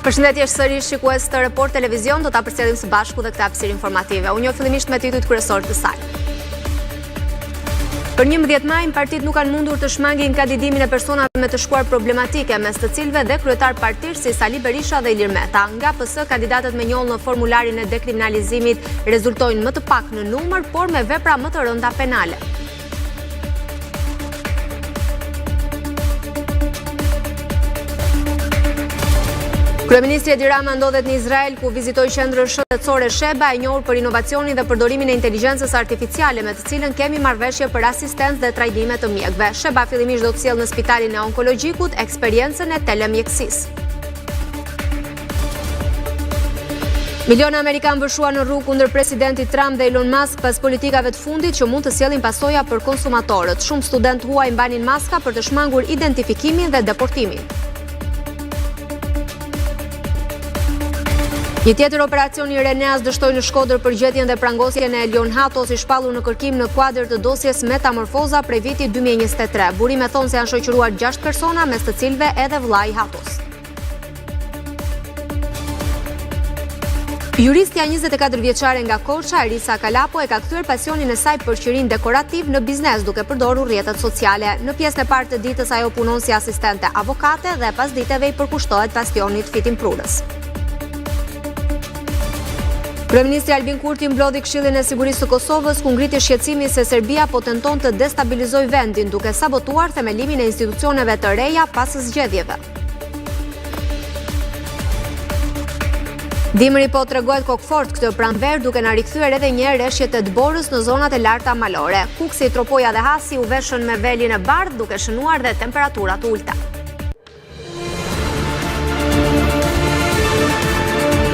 Përshëndetje sërish shikues të Report Televizion, do ta përcjellim së bashku dhe këtë hapësirë informative. Unë fillimisht me titujt kryesor të saj. Për 11 maj, partitë nuk kanë mundur të shmangin kandidimin e personave me të shkuar problematike, mes të cilëve dhe kryetar partir si Sali Berisha dhe Ilir Meta. Nga PS, kandidatët me njollë në formularin e dekriminalizimit rezultojnë më të pak në numër, por me vepra më të rënda penale. Kryeministri Edi Rama ndodhet në Izrael, ku vizitoi qendrën shëndetësore Sheba, e njohur për inovacionin dhe përdorimin e inteligjencës artificiale, me të cilën kemi marrëveshje për asistencë dhe trajnime të mjekëve. Sheba fillimisht do të sjellë në spitalin e onkologjikut eksperiencën e telemjekësisë. Miliona amerikanë vëshuan në rrugë kundër presidentit Trump dhe Elon Musk pas politikave të fundit që mund të sjellin pasoja për konsumatorët. Shumë studentë huaj mbanin maska për të shmangur identifikimin dhe deportimin. Një tjetër operacion i Reneas dështoi në Shkodër për gjetjen dhe prangosjen e Elion Hatos, i shpallur në kërkim në kuadër të dosjes Metamorfoza prej vitit 2023. Burime thonë se janë shoqëruar 6 persona, mes të cilëve edhe vllai Hatos. Juristja 24 vjeçare nga Korça, Erisa Kalapo, e ka kthyer pasionin e saj për qirin dekorativ në biznes, duke përdorur rrjetet sociale. Në pjesën e parë të ditës ajo punon si asistente avokate dhe pas ditëve i përkushtohet pasionit fitimprurës. Kryeministri Albin Kurti mblodhi Këshillin e Sigurisë së Kosovës, ku ngriti shqetësimi se Serbia po tenton të destabilizojë vendin, duke sabotuar themelimin e institucioneve të reja pas zgjedhjeve. Dimri po tregohet kokfort këtë pranverë, duke na rikthyer edhe një herë rreshjet e dborës në zonat e larta malore. Kuksi, Tropoja dhe Hasi u veshën me velin e bardhë, duke shënuar dhe temperatura të ulta.